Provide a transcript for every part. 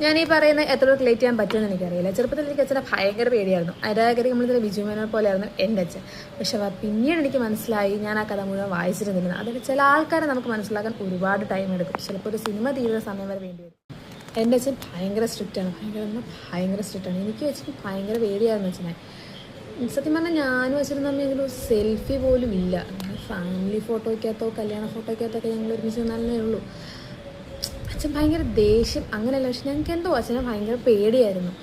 ഞാൻ ഈ പറയുന്ന എത്ര റിലേറ്റ് ചെയ്യാൻ പറ്റുമെന്ന് എനിക്കറിയില്ല. ചെറുപ്പത്തിൽ എനിക്ക് അച്ഛനെ ഭയങ്കര പേടിയായിരുന്നു. അതിൻ്റെ നമ്മളിതിൽ ബിജുമേനെ പോലെയായിരുന്നു എൻ്റെ അച്ഛൻ. പക്ഷെ പിന്നീട് എനിക്ക് മനസ്സിലായി, ഞാൻ ആ കഥ മുഴുവൻ വായിച്ചിരുന്നില്ല. അതായത് ചില ആൾക്കാരെ നമുക്ക് മനസ്സിലാക്കാൻ ഒരുപാട് ടൈം എടുക്കും. ചിലപ്പോൾ ഒരു സിനിമ തീരുന്ന സമയം വരെ വേണ്ടി വരും. എൻ്റെ അച്ഛൻ ഭയങ്കര സ്ട്രിക്റ്റാണ്, ഭയങ്കര സ്ട്രിക്റ്റാണ്. എനിക്ക് വെച്ചിട്ട് ഭയങ്കര പേടിയായിരുന്നു അച്ഛനെ. സത്യം പറഞ്ഞാൽ ഞാനും അച്ഛനും തമ്മിൽ ഒരു സെൽഫി പോലും ഇല്ല. ഫാമിലി ഫോട്ടോയ്ക്കകത്തോ കല്യാണ ഫോട്ടോയ്ക്കകത്തൊക്കെ ഞങ്ങൾ ഒരുമിച്ച് നിന്നാലേ ഉള്ളൂ. അച്ഛൻ ഭയങ്കര ദേഷ്യം അങ്ങനെയല്ല, പക്ഷെ ഞങ്ങൾക്ക് എന്തോ അച്ഛനെ ഭയങ്കര പേടിയായിരുന്നു.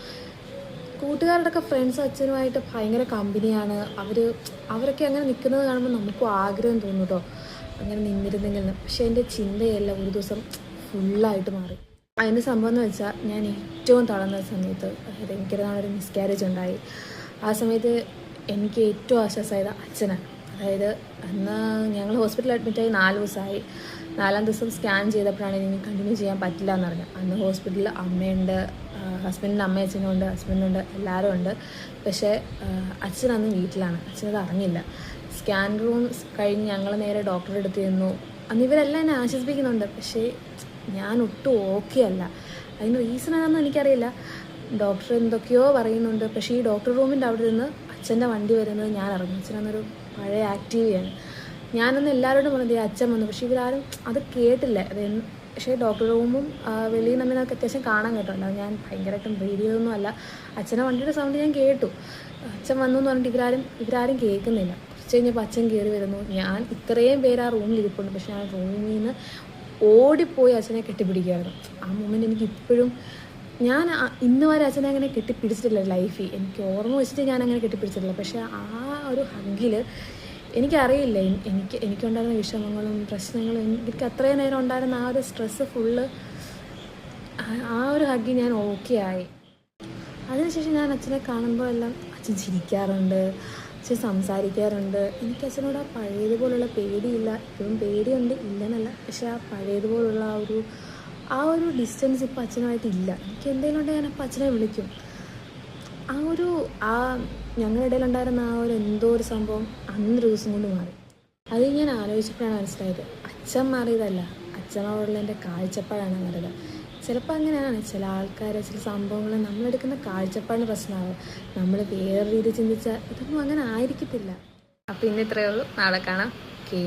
കൂട്ടുകാരുടെ ഒക്കെ ഫ്രണ്ട്സ് അച്ഛനുമായിട്ട് ഭയങ്കര കമ്പനിയാണ്. അവരൊക്കെ അങ്ങനെ നിൽക്കുന്നത് കാണുമ്പോൾ നമുക്കും ആഗ്രഹം തോന്നും കേട്ടോ, അങ്ങനെ നിന്നിരുന്നെങ്കിൽ. പക്ഷെ എൻ്റെ ചിന്തയെല്ലാം ഒരു ദിവസം ഫുള്ളായിട്ട് മാറി. അതിൻ്റെ സംഭവം എന്ന് വെച്ചാൽ, ഞാൻ ഏറ്റവും തളർന്ന സമയത്ത്, അതായത് എനിക്കൊരു മിസ്കാരേജ് ഉണ്ടായി. ആ സമയത്ത് എനിക്ക് ഏറ്റവും ആശ്വാസമായത് അച്ഛനാണ്. അതായത് അന്ന് ഞങ്ങൾ ഹോസ്പിറ്റലിൽ അഡ്മിറ്റായി 4 ദിവസമായി. 4-ാം ദിവസം സ്കാൻ ചെയ്തപ്പോഴാണ് എനിക്ക് കണ്ടിന്യൂ ചെയ്യാൻ പറ്റില്ല എന്ന് പറഞ്ഞത്. അന്ന് ഹോസ്പിറ്റലിൽ അമ്മയുണ്ട്, ഹസ്ബൻഡിൻ്റെ അമ്മ അച്ഛനും ഉണ്ട്, ഹസ്ബൻഡുണ്ട്, എല്ലാവരും ഉണ്ട്. പക്ഷേ അച്ഛനന്ന് വീട്ടിലാണ്. അച്ഛനത് അറിഞ്ഞില്ല. സ്കാൻ റൂം കഴിഞ്ഞ് ഞങ്ങൾ നേരെ ഡോക്ടറുടെ അടുത്ത് ചെന്നു. അന്ന് ഇവരെല്ലാം എന്നെ ആശ്വസിപ്പിക്കുന്നുണ്ട്, പക്ഷേ ഞാൻ ഒട്ടും ഓക്കെ അല്ല. അതിന് റീസൺ ആണെന്ന് എനിക്കറിയില്ല. ഡോക്ടർ എന്തൊക്കെയോ പറയുന്നുണ്ട്. പക്ഷേ ഈ ഡോക്ടർ റൂമിൻ്റെ അവിടെ നിന്ന് അച്ഛൻ്റെ വണ്ടി വരുന്നത് ഞാൻ അറിഞ്ഞു. അച്ഛനന്നൊരു പഴയ ആക്റ്റീവിയാണ്. ഞാനൊന്ന് എല്ലാവരോടും പറഞ്ഞത് അച്ഛൻ വന്നു, പക്ഷേ ഇവരാരും അത് കേട്ടില്ല. പക്ഷേ ഡോക്ടർ റൂമും വെളിയിൽ നമ്മൾ അത്യാവശ്യം കാണാൻ കേട്ടോ. ഞാൻ ഭയങ്കരമായിട്ടും റീഡ് ചെയ്തൊന്നും അല്ല. അച്ഛനെ വണ്ടിയുടെ സൗണ്ട് ഞാൻ കേട്ടു. അച്ഛൻ വന്നു എന്ന് പറഞ്ഞിട്ട് ഇവരാരും കേൾക്കുന്നില്ല. കുറച്ച് കഴിഞ്ഞപ്പോൾ അച്ഛൻ കയറി വരുന്നു. ഞാൻ ഇത്രയും പേര് ആ റൂമിൽ ഇരിപ്പുണ്ട്, പക്ഷെ ഞാൻ റൂമിൽ നിന്ന് ഓടിപ്പോയി അച്ഛനെ കെട്ടിപ്പിടിക്കുമായിരുന്നു. ആ മൊമെൻ്റ് എനിക്കിപ്പോഴും, ഞാൻ ഇന്ന് വരെ അച്ഛനെ അങ്ങനെ കെട്ടിപ്പിടിച്ചിട്ടില്ല ലൈഫിൽ. എനിക്ക് ഓർമ്മ വെച്ചിട്ട് ഞാൻ അങ്ങനെ കെട്ടിപ്പിടിച്ചിട്ടില്ല. പക്ഷേ ആ ഒരു ഹഗ്ഗിൽ എനിക്കറിയില്ല, എനിക്കുണ്ടായിരുന്ന വിഷമങ്ങളും പ്രശ്നങ്ങളും, എനിക്ക് അത്രയും നേരം ഉണ്ടായിരുന്ന ആ ഒരു സ്ട്രെസ്സ് ഫുള്ള് ആ ഒരു ഹഗ്ഗിൽ ഞാൻ ഓക്കെ ആയി. അതിനുശേഷം ഞാൻ അച്ഛനെ കാണുമ്പോൾ എല്ലാം അച്ഛൻ ചിരിക്കാറുണ്ട്, അച്ഛൻ സംസാരിക്കാറുണ്ട്. എനിക്ക് അച്ഛനോട് ആ പഴയതുപോലുള്ള പേടിയില്ല. ഇപ്പോഴും പേടിയുണ്ട്, ഇല്ലെന്നല്ല. പക്ഷെ ആ പഴയതുപോലുള്ള ആ ഒരു ഡിസ്റ്റൻസ് ഇപ്പോൾ അച്ഛനുമായിട്ടില്ല. എനിക്ക് എന്തെങ്കിലും ഉണ്ടെങ്കിൽ ഞാൻ അപ്പോൾ അച്ഛനെ വിളിക്കും. ഞങ്ങളുടെ ഇടയിലുണ്ടായിരുന്ന ആ ഒരു എന്തോ ഒരു സംഭവം അന്നൊരു ദിവസം കൊണ്ട് മാറി. അത് ഞാൻ ആലോചിച്ചപ്പോഴാണ് മനസ്സിലായത്, അച്ഛൻ മാറിയതല്ല, അച്ഛനോടുള്ള എൻ്റെ കാഴ്ചപ്പാടാണ് മാറിയത്. ചിലപ്പോൾ അങ്ങനെയാണ്, ചില ആൾക്കാർ ചില സംഭവങ്ങൾ നമ്മളെടുക്കുന്ന കാഴ്ചപ്പാടിന് പ്രശ്നമാകും. നമ്മൾ വേറെ രീതി ചിന്തിച്ചാൽ ഇതൊന്നും അങ്ങനെ ആയിരിക്കത്തില്ല. അപ്പോൾ ഇന്ന് ഇത്രയേ ഉള്ളൂ. നാളെ കാണാം. ഓക്കേ.